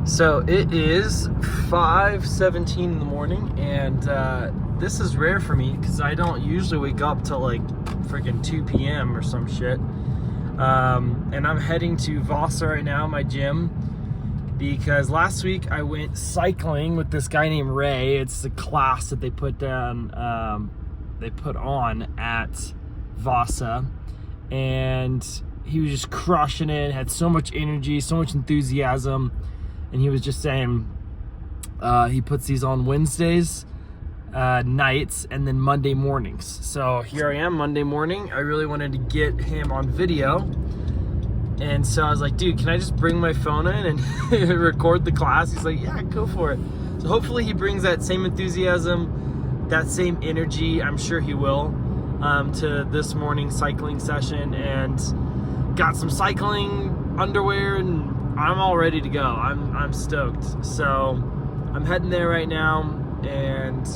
So it is 5:17 in the morning, and this is rare for me because I don't usually wake up till like freaking 2 p.m. or some shit. And I'm heading to VASA right now, my gym, because last week I went cycling with this guy named Ray. It's a class that they put on at VASA, and he was just crushing it, had so much energy, so much enthusiasm. And he was just saying he puts these on Wednesdays nights and then Monday mornings. So here I am, Monday morning. I really wanted to get him on video. And so I was like, dude, can I just bring my phone in and record the class? He's like, yeah, go for it. So hopefully he brings that same enthusiasm, that same energy, I'm sure he will, to this morning's cycling session. And got some cycling underwear and I'm all ready to go. I'm stoked. So I'm heading there right now and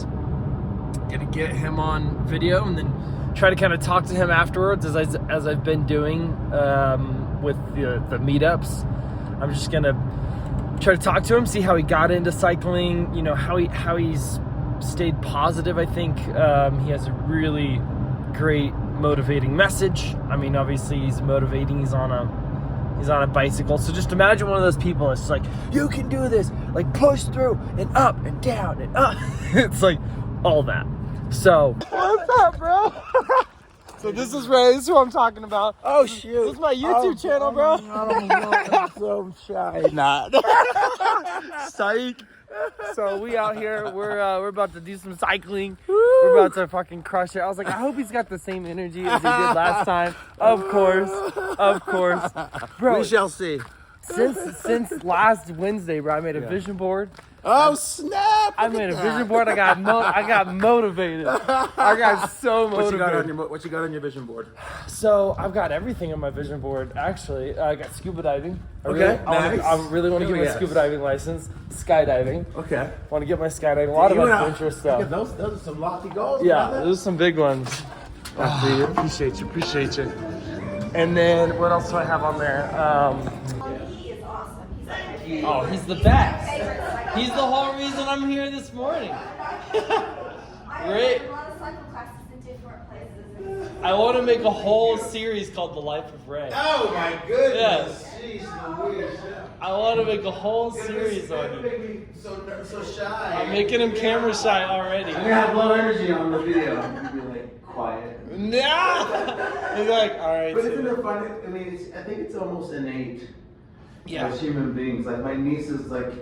gonna get him on video and then try to kind of talk to him afterwards as I've been doing with the meetups. I'm just gonna try to talk to him, see how he got into cycling, you know, how he's stayed positive. I think he has a really great motivating message. I mean, obviously he's motivating, he's on a bicycle. So just imagine one of those people that's just like, you can do this, like push through and up and down and up. It's like all that. So what's up, bro? So this is Ray, this is who I'm talking about. Oh shoot. This is my YouTube channel, bro. I'm so shy. Not. Psych. So we out here, we're about to do some cycling. We're about to fucking crush it. I was like, I hope he's got the same energy as he did last time. Of course. Bro, We shall see. since last Wednesday, bro, I made a vision board. Oh snap! I made a vision board. I got motivated. I got so motivated. What you got on your vision board? So I've got everything on my vision board. Actually, I got scuba diving. I really want to get my scuba diving license. Skydiving. Okay. Want to get my skydiving. A lot of adventurous stuff. Those are some lofty goals. Yeah, brother. those are some big ones. Appreciate you. And then what else do I have on there? He is awesome. Oh, he's the best. He's the whole reason I'm here this morning. Great. A lot of cycle classes in different places. I want to make a whole series called The Life of Ray. Oh my goodness. Yes. Jeez Louise. I want to make a whole series on it. Make me so shy. I'm making him camera shy already. I'm gonna have low energy on the video. I'm gonna be like quiet. Nah! He's like, alright. But isn't it funny? I mean, I think it's almost innate. Yeah. As human beings. Like my niece is like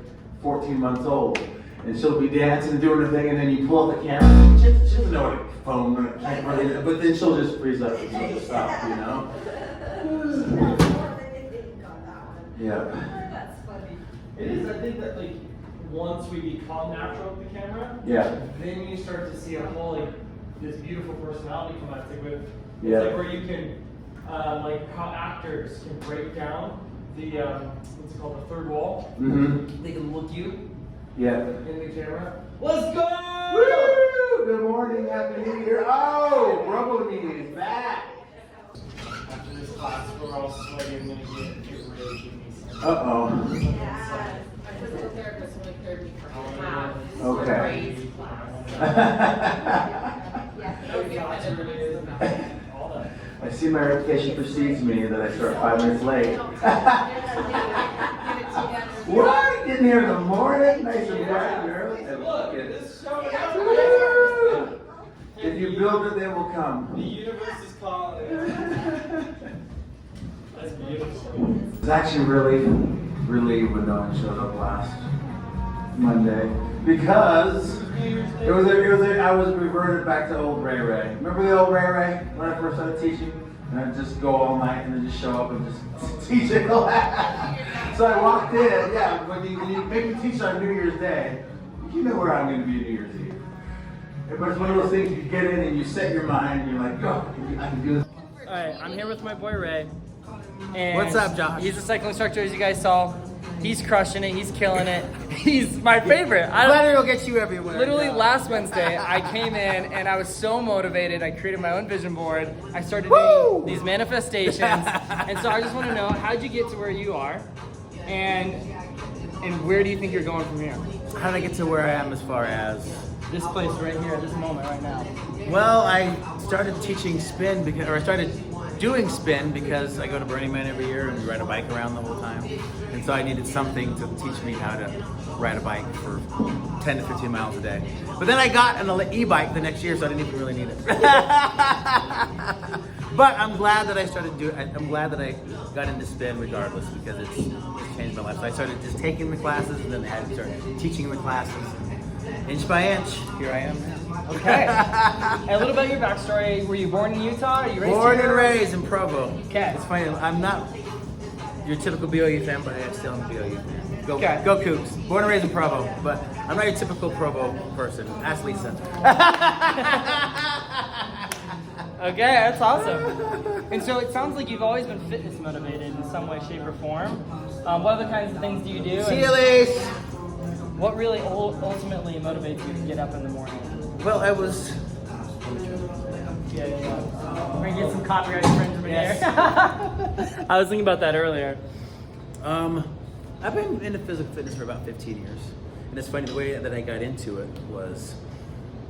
14 months old, and she'll be dancing and doing her thing, and then you pull up the camera. She doesn't know what a phone or camera is, but then she'll just freeze up and she'll just stop, you know? Yeah. That's funny. It is, I think that like, once we become natural with the camera, Yeah. then you start to see a whole, like, this beautiful personality come out. It's like, Yeah. like where you can, like how actors can break down the, what's it called, the third wall. Mm-hmm. They can look you Yeah. in the camera. Let's go! Woo! Good morning, happy New Year. Oh, Bravo meeting is back. After this class, we're all sweaty. I'm gonna get really give me some. Uh-oh. Yeah. My physical therapist only cleared me for half. Okay. Crazy class. All that. I see my reputation precedes me that I start 5 minutes late. What? Getting here in the morning? Nice and bright and early? Look, this show is Woo! If you build it, they will come. the universe is calling. That's beautiful. I was actually really relieved when no one showed up last Monday because I was reverted back to old Ray Ray. Remember the old Ray Ray when I first started teaching? And I'd just go all night and then just show up and just teach it. So I walked in, yeah, when you make me teach on New Year's Day, you know where I'm going to be New Year's Eve. But it's one of those things you get in and you set your mind and you're like, go, I can do this. Alright, I'm here with my boy Ray. And What's up, Josh? He's a cycling instructor, as you guys saw. He's crushing it. He's killing it. He's my favorite. Flattery will get you everywhere. Literally last Wednesday, I came in and I was so motivated. I created my own vision board. I started doing these manifestations. And so I just want to know, how'd you get to where you are? And And where do you think you're going from here? How did I get to where I am as far as? This place right here, this moment right now. Well, I started teaching spin because, or I started doing spin because I go to Burning Man every year and ride a bike around the whole time. And so I needed something to teach me how to ride a bike for 10 to 15 miles a day. But then I got an e-bike the next year, so I didn't even really need it. But I'm glad that I'm glad that I got into spin regardless because it's changed my life. So I started just taking the classes and then I had to start teaching the classes. Inch by inch, here I am now. Okay. And a little bit of your backstory. Were you born in Utah? Are you raised Born here? and raised in Provo. Okay. It's funny, I'm not your typical BOU fan, but I still am a BOU fan. Go, Okay. go Cougs. Born and raised in Provo, but I'm not your typical Provo person. Ask Lisa. Okay, that's awesome. And so it sounds like you've always been fitness motivated in some way, shape, or form. What other kinds of things do you do? See And you, Lise. what really ultimately motivates you to get up in the morning? Well, I was. Yeah. We're gonna get some copyright infringement here. I was thinking about that earlier. I've been into physical fitness for about 15 years. And it's funny, the way that I got into it was,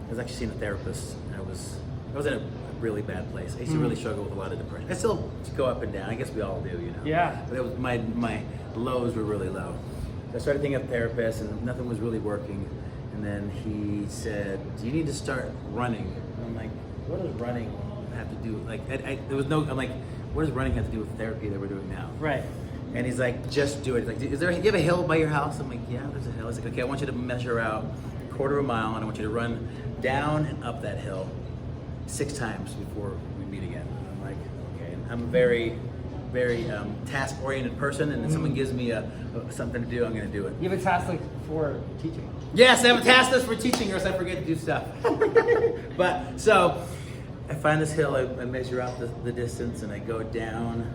I was actually seeing a therapist. I was in a really bad place. I used to really struggle with a lot of depression. I still go up and down. I guess we all do, you know. Yeah. But it was my lows were really low. So I started thinking of therapists and nothing was really working. And then he said, "Do you need to start running?" And I'm like, "What does running have to do?" Like, I'm like, "What does running have to do with therapy that we're doing now?" Right. And he's like, "Just do it." He's like, do you have a hill by your house? I'm like, "Yeah, there's a hill." He's like, "Okay, I want you to measure out a quarter of a mile and I want you to run down and up that hill 6 times before we meet again." I'm like, "Okay." And I'm a very, very task-oriented person, and if someone gives me something to do, I'm going to do it. You have a task like for teaching. Yes, I have a task list for teaching, or else I forget to do stuff. But so I find this hill, I measure out the distance, and I go down,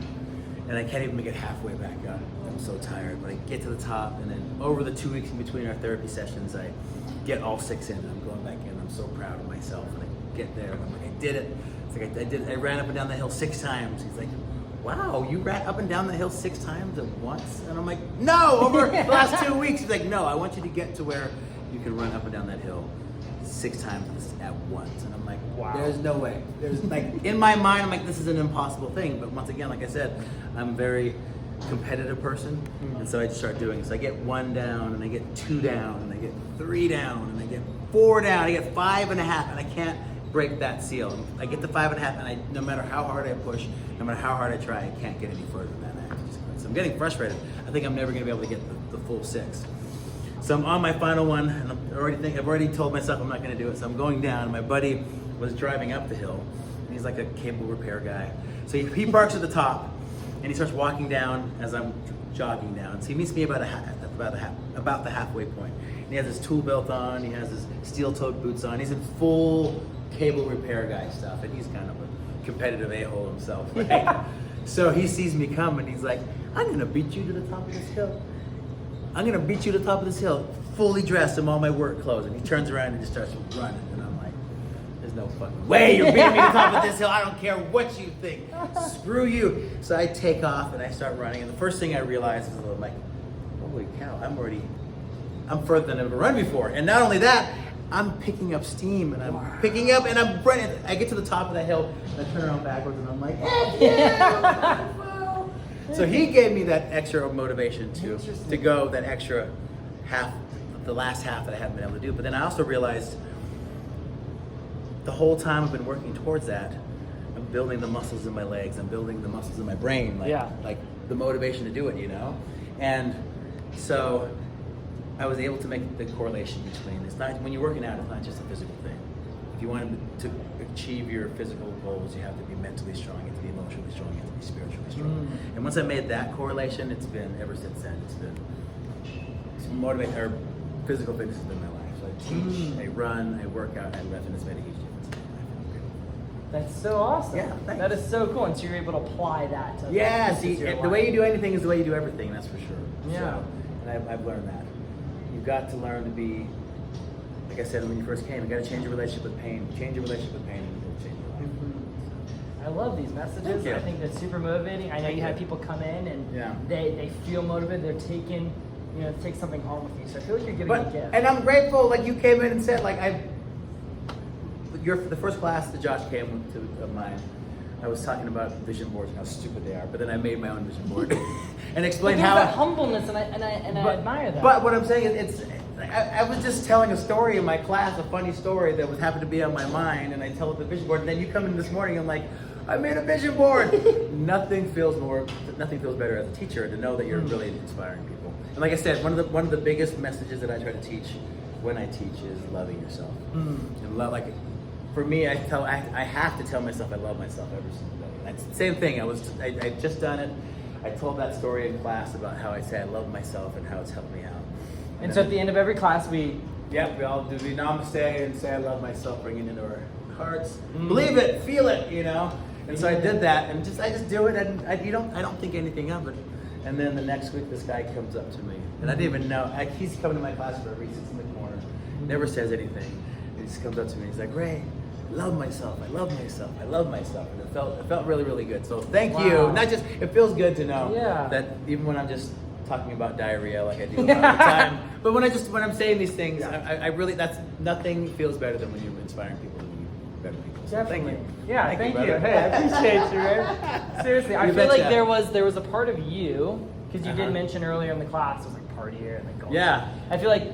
and I can't even make it halfway back up. I'm so tired, but I get to the top, and then over the 2 weeks in between our therapy sessions, I get all 6 in. I'm going back in. I'm so proud of myself, and I get there, and I'm like, I did it. It's like I ran up and down the hill 6 times. He's like, "Wow, you ran up and down the hill 6 times at once?" And I'm like, "No, over the last 2 weeks." He's like, "No, I want you to get to where you can run up and down that hill 6 times at once." And I'm like, Wow. There's no way. There's like, in my mind, I'm like, this is an impossible thing. But once again, like I said, I'm a very competitive person. And so I just start doing it. So I get 1 down, and I get 2 down, and I get 3 down, and I get 4 down, I get 5.5, and I can't break that seal. I get to 5.5, and no matter how hard I push, no matter how hard I try, I can't get any further than that. So I'm getting frustrated. I think I'm never going to be able to get the full 6. So I'm on my final one, and I've already told myself I'm not going to do it. So I'm going down, and my buddy was driving up the hill, and he's like a cable repair guy. So he parks at the top, and he starts walking down as I'm jogging down. So he meets me about the halfway point. And he has his tool belt on, he has his steel-toed boots on. He's in full cable repair guy stuff, and he's kind of a competitive a-hole himself, right? Yeah. So he sees me come, and he's like, "I'm gonna beat you to the top of this hill. I'm gonna beat you to the top of this hill, fully dressed in all my work clothes." And he turns around and just starts running, and I'm like, "There's no fucking way you're beating me to the top of this hill. I don't care what you think. Screw you." So I take off and I start running, and the first thing I realize is I'm like, holy cow, I'm further than I've ever run before. And not only that, I'm picking up steam, and I'm picking up, and I'm running. I get to the top of the hill, and I turn around backwards, and I'm like, "Heck yeah!" So he gave me that extra motivation to go that extra half, the last half that I haven't been able to do. But then I also realized the whole time I've been working towards that, I'm building the muscles in my legs, I'm building the muscles in my brain, like the motivation to do it, you know? And so I was able to make the correlation between, it's not, when you're working out, it's not just a physical thing. If you want to achieve your physical goals, you have to be mentally strong, you have to be emotionally strong, you have to be spiritually strong. And once I made that correlation, it's been, ever since then, it's motivate, or physical fitness has been my life. So I teach, I run, I work out, I lift, and it's made a huge difference in my life. That's so awesome. Yeah, thanks. That is so cool. And so you're able to apply that to Yeah, this see, is your the way life. you do anything is the way you do everything, that's for sure. Yeah. So, and I've learned that. You've got to learn to be, like I said when you first came, you got to change your relationship with pain. Change your relationship with pain, and you'll change your life. I love these messages. Thank you. I think that's super motivating. I know Thank you have you. people come in and Yeah. they feel motivated. They're taking take something home with you. So I feel like you're giving a But gift. and I'm grateful, like you came in and said, like you're the first class that Josh came to of mine. I was talking about vision boards and how stupid they are, but then I made my own vision board and explained But how. there's that humbleness, and I admire that. But what I'm saying is, I was just telling a story in my class, a funny story that was happened to be on my mind, and I tell it the vision board. And then you come in this morning, and I'm like, I made a vision board. Nothing feels better as a teacher to know that you're really inspiring people. And like I said, one of the biggest messages that I try to teach when I teach is loving yourself. And love, like for me, I have to tell myself I love myself every single day. That's the same thing. I just done it. I told that story in class about how I say I love myself and how it's helped me out. And so at the end of every class, we all do the namaste and say I love myself, bring it into our hearts. Believe it, feel it, And so I did that, and I just do it, and I don't think anything of it. And then the next week, this guy comes up to me, and I didn't even know. He's coming to my class for every sits in the corner, never says anything. He just comes up to me, he's like, Ray, I love myself, I love myself, I love myself, and it felt really, really good. So thank you. Not just it feels good to know that even when I'm just talking about diarrhea like I do all the time, but when I'm saying these things, I really nothing feels better than when you're inspiring people to be better people. So definitely. Thank you. Yeah, thank you. brother. Hey, I appreciate you, Ray. Seriously, I You feel like betcha. there was a part of you, because you Uh-huh. did mention earlier in the class, it was like partier and then going. Yeah. I feel like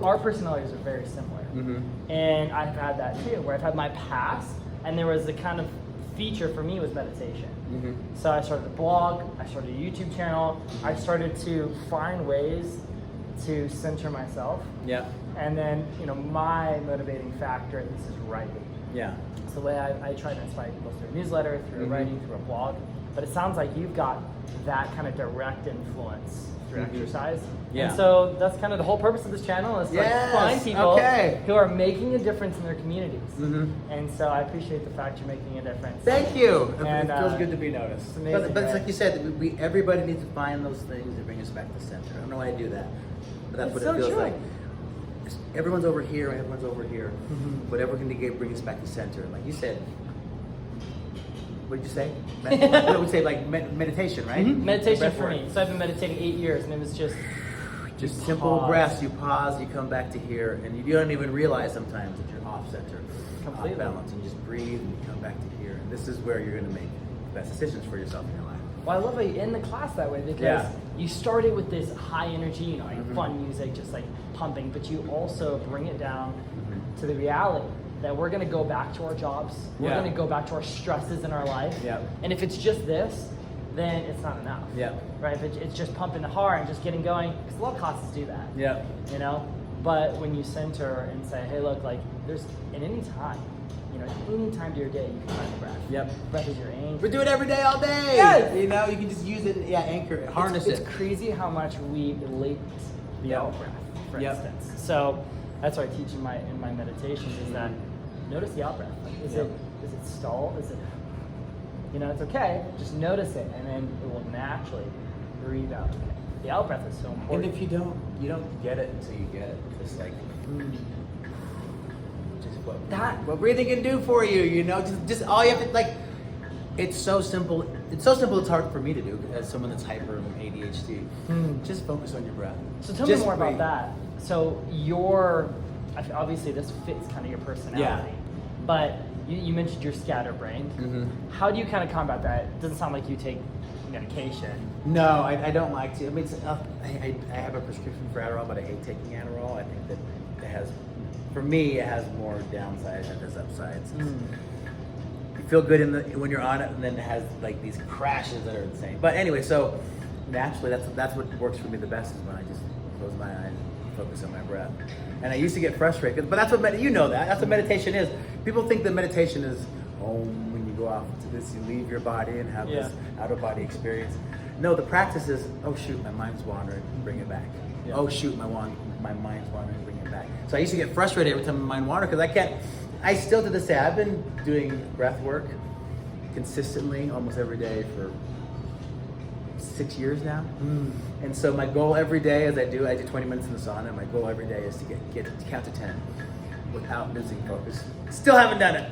our personalities are very similar. Mm-hmm. And I've had that too, where I've had my past, and there was the kind of feature for me was meditation. Mm-hmm. So I started a blog, I started a YouTube channel, I started to find ways to center myself. Yeah. And then, my motivating factor at least is writing. Yeah. It's the way I try to inspire people through a newsletter, through Mhm. writing, through a blog. But it sounds like you've got that kind of direct influence through Mhm. exercise. Yeah. And so that's kind of the whole purpose of this channel is to Yes, find people okay. who are making a difference in their communities. Mhm. And so I appreciate the fact you're making a difference. Thank you. And, it feels good to be noticed. it's amazing, But it's right? like you said, everybody needs to find those things that bring us back to center. I don't know why I do that, but that's It's what it so feels true. like. Everyone's over here, everyone's over here. Mhm. Whatever can bring us back to center. Like you said, what did you say? What would say like meditation, right? Meditation Breath for work. me. So I've been meditating 8 years, and it was just Just you simple pause. breaths. You pause, you come back to here, and you don't even realize sometimes that you're off center, Completely. off balance, and you just breathe and you come back to here. And this is where you're going to make the best decisions for yourself in your life. Well, I love how you end the class that way because Yeah. you started with this high energy, like Mhm. fun music, just like pumping, but you also bring it down Mhm. to the reality that we're going to go back to our jobs. We're Yeah. going to go back to our stresses in our life. Yeah. And if it's just this, then it's not enough. Yeah. Right? If it's just pumping the heart and just getting going, because a lot of classes do that. Yeah. But when you center and say, hey, look, like there's at any time, any time of your day you can find the breath. Yep. Breath is your anchor. We do it every day, all day. Yes. You can just use it, anchor it, harness it's it. crazy how much we elate the Yep. out breath, for Yep. instance. So that's what I teach in my meditations is that notice the out breath. Like, is Yep. it stall? Is it it's okay. Just notice it, and then it will naturally breathe out. Okay. The out breath is so And important. if you don't get it until you get it. Just like just what breathing can do for you, just all you have to like. It's so simple. It's so simple. It's hard for me to do as someone that's hyper ADHD. Just focus on your breath. So tell me Just more breathe. about that. So obviously this fits kind of your personality, but you mentioned you're scatterbrained. Mhm. How do you kind of combat that? It doesn't sound like you take medication. No, I don't like to. I mean, I have a prescription for Adderall, but I hate taking Adderall. I think that for me, it has more downsides than it does upsides. You feel good when you're on it, and then it has like these crashes that are insane. But anyway, so naturally, that's what works for me the best is when I just close my eyes and focus on my breath. And I used to get frustrated, but that's what that's what meditation is. People think that meditation is when you go off to this, you leave your body and have this out-of-body experience. No, the practice is, oh shoot, my mind's wandering, bring it back. Yeah. Oh shoot, my mind's wandering, bring it back. So I used to get frustrated every time my mind wandered because I still to this day, I've been doing breath work consistently almost every day for 6 years now. And so my goal every day I do 20 minutes in the sauna. My goal every day is to get to count to 10 without losing focus. Still haven't done it.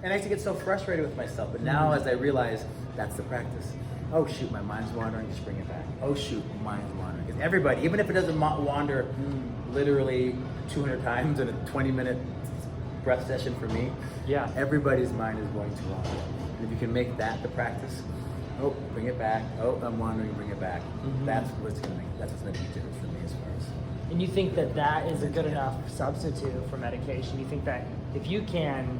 And I used to get so frustrated with myself. But now as I realize That's the practice. Oh shoot, my mind's wandering, just bring it back. Oh shoot, my mind's wandering. Because everybody, even if it doesn't wander literally 200 times in a 20-minute breath session for me, Yeah. everybody's mind is going to wander. And if you can make that the practice, oh, bring it back. Oh, I'm wandering, bring it back. That's what's gonna make the difference for me as far as. And you think that that is a good enough substitute for medication? You think that if you can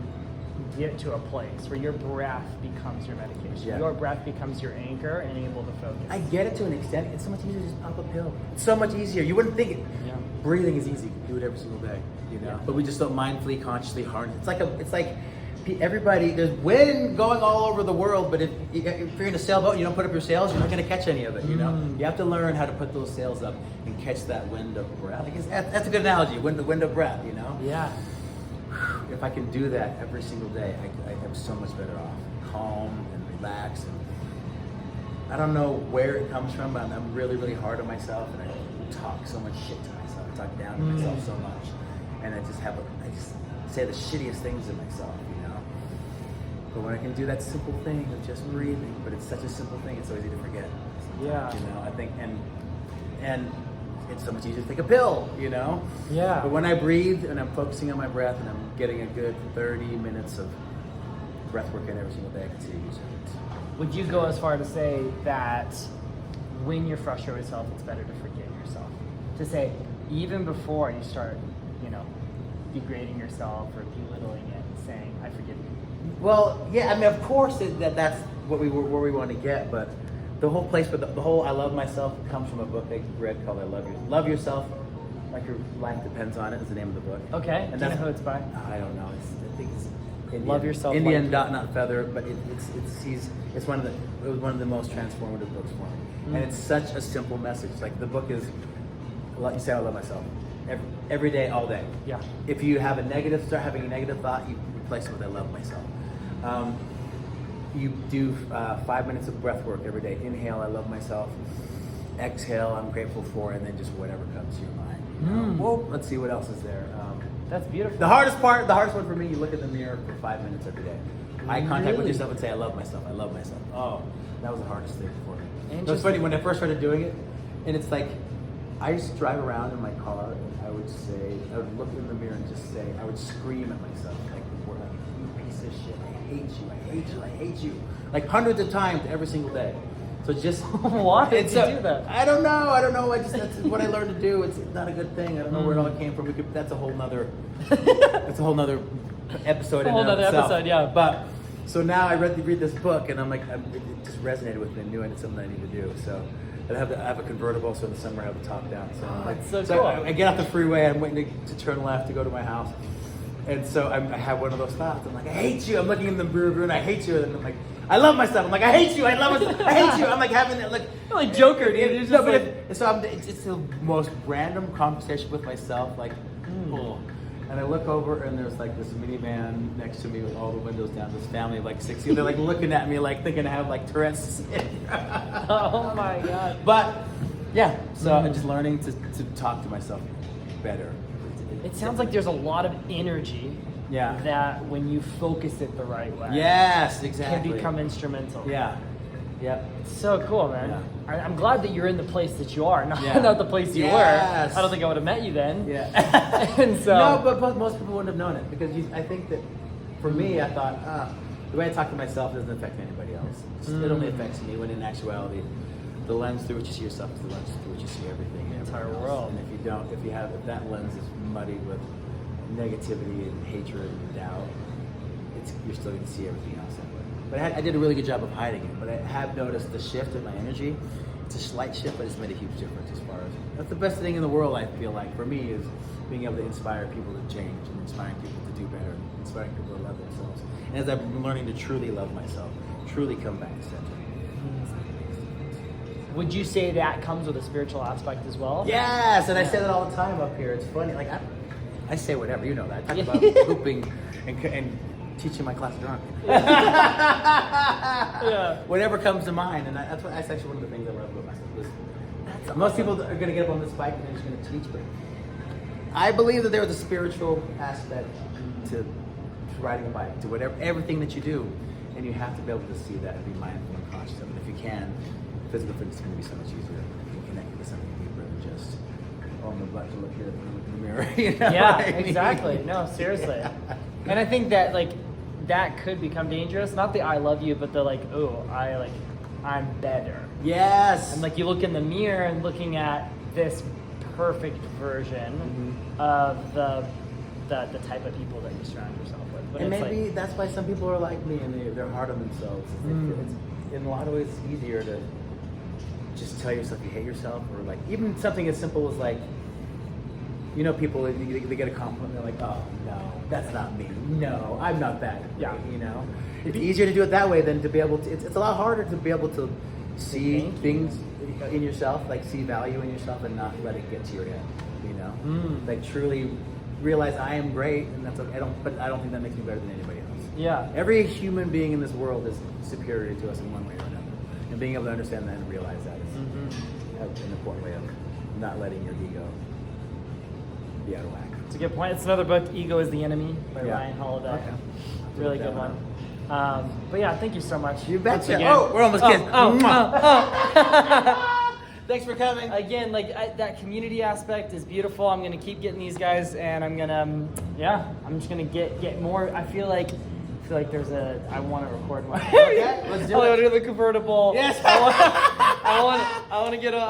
get to a place where your breath becomes your medication, Yeah. your breath becomes your anchor and able to focus. I get it to an extent. It's so much easier to just pop a pill. It's so much easier. You wouldn't think it. Yeah. Breathing is easy. You do it every single day, you know. Yeah. But we just don't mindfully, consciously harness. It's like everybody. There's wind going all over the world, but if you're in a sailboat and you don't put up your sails, you're not going to catch any of it. You know. You have to learn how to put those sails up and catch that wind of breath. I guess that's a good analogy. The wind of breath. You know. Yeah. If I can do that every single day, I'm so much better off. Calm and relaxed. And I don't know where it comes from, but I'm really, really hard on myself, and I talk so much shit to myself. I talk down to myself so much, and I just say the shittiest things to myself, you know. But when I can do that simple thing of just breathing, but it's such a simple thing, it's so easy to forget. Yeah. You know, I think, and it's so much easier to take a pill, you know? Yeah. But when I breathe and I'm focusing on my breath and I'm getting a good 30 minutes of breath work in every single day, I can see a huge difference. Would you go as far to say that when you're frustrated with yourself, it's better to forgive yourself? To say, even before you start, degrading yourself or belittling it, saying, I forgive you. Well, yeah, I mean, of course that's where we want to get, but the whole place, but the whole I love myself comes from a book I read called I Love You. Love Yourself, like your life depends on it, is the name of the book. Okay, And do you know who it's by? I don't know. I think it's Indian. Love Yourself. Indian Like dot not feather, but it was one of the most transformative books for me. And it's such a simple message. Like the book is, you say I love myself every day, all day. Yeah. If you have start having a negative thought, you replace it with I love myself. You do 5 minutes of breath work every day. Inhale, I love myself. Exhale, I'm grateful for, and then just whatever comes to your mind. Whoa, let's see what else is there. That's beautiful. The hardest one for me, you look in the mirror for 5 minutes every day. Eye contact with Really? yourself and say, I love myself, I love myself. Oh, that was the hardest thing for me. It was Interesting. funny, when I first started doing it, and it's like, I used to drive around in my car, and I would look in the mirror and just say, I would scream at myself, like, you piece of shit, I hate you, I hate you, I hate you. Like hundreds of times every single day. So just Why did you do that? I don't know. That's what I learned to do. It's not a good thing. I don't know where it all came from. That's a whole nother episode. A whole nother episode, yeah. But so now I read this book, and I'm like, it just resonated with me. I knew it's something I need to do. So I have a convertible, so in the summer I have the top down. So I'm like, That's so cool. I get off the freeway. I'm waiting to turn left to go to my house. And so I have one of those thoughts. I'm like, I hate you. I'm looking in the rear view and I hate you. And I'm like, I love myself. I'm like, I hate you. I love myself. I hate you. I'm like having that, like, You're like Joker, dude. It's no, just but like- it's the most random conversation with myself. Like, oh. And I look over and there's like this minivan next to me with all the windows down. This family of like 60. And they're like looking at me like thinking I have like Tourette's. Oh my God. But yeah, so I'm just learning to talk to myself better. It sounds like there's a lot of energy Yeah. that when you focus it the right way, Yes, exactly. can become instrumental. Yeah. Yep. It's so cool, man. Yeah. I'm glad that you're in the place that you are, not, Yeah. not the place you Yes. were. I don't think I would have met you then. Yeah. And so, No, but most people wouldn't have known it because I think that for me, I thought the way I talk to myself doesn't affect anybody else. It only affects me. When in actuality, the lens through which you see yourself is the lens through which you see everything. The entire everyone else. world. And if that lens is muddied with negativity and hatred and doubt, you're still going to see everything else that way. But I did a really good job of hiding it. But I have noticed the shift in my energy. It's a slight shift, but it's made a huge difference as far as that's the best thing in the world. I feel like for me is being able to inspire people to change and inspiring people to do better, and inspiring people to love themselves. And as I'm learning to truly love myself, truly come back to center. would you say that comes with a spiritual aspect as well? Yes, and I say that all the time up here. It's funny, like I say whatever, you know that. I talk about pooping and teaching my class drunk. Yeah. Whatever comes to mind, and that's actually one of the things I love about myself. Most people are going to get up on this bike and they're just going to teach, but I believe that there is a spiritual aspect to riding a bike, to everything that you do, and you have to be able to see that and be mindful and can, physical fitness is going to be so much easier. You can connect with something deeper than just, oh, I'm about to look here in the mirror. You know Yeah, what I mean? exactly. No, seriously. Yeah. And I think that like that could become dangerous. Not the I love you, but the like, oh, I'm better. Yes. And like you look in the mirror and looking at this perfect version of the type of people that you surround yourself with. But And it's maybe like, that's why some people are like me and they're hard on themselves. It's, in a lot of ways, it's easier to just tell yourself you hate yourself, or like even something as simple as like, you know, people they get a compliment, they're like, oh no, that's not me. No, I'm not that. Yeah. You know, it's easier to do it that way than to be able to. It's a lot harder to be able to see things in yourself, like see value in yourself, and not let it get to your head. You know, like truly realize I am great, and that's okay. But I don't think that makes me better than anybody else. yeah. Every human being in this world is superior to us in one way or another, and being able to understand that and realize that is an important way of not letting your ego be out of whack. It's a good point. It's another book, Ego is the Enemy by Yeah. Ryan Holiday. Okay. Really good one. But yeah, thank you so much. You Once betcha. again. Oh, we're almost kidding. Oh. Thanks for coming. Again, like that community aspect is beautiful. I'm gonna keep getting these guys, and I'm gonna, I'm just gonna get more. I feel like there's I want to record one. Okay, let's do I want it. to do the convertible. Yes. I want to get a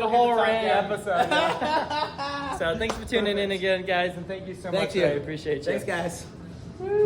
whole We're gonna Ray talk episode. So thanks for tuning in again, guys, and thank you so much. Thank you. I appreciate you. Thanks, guys. Woo.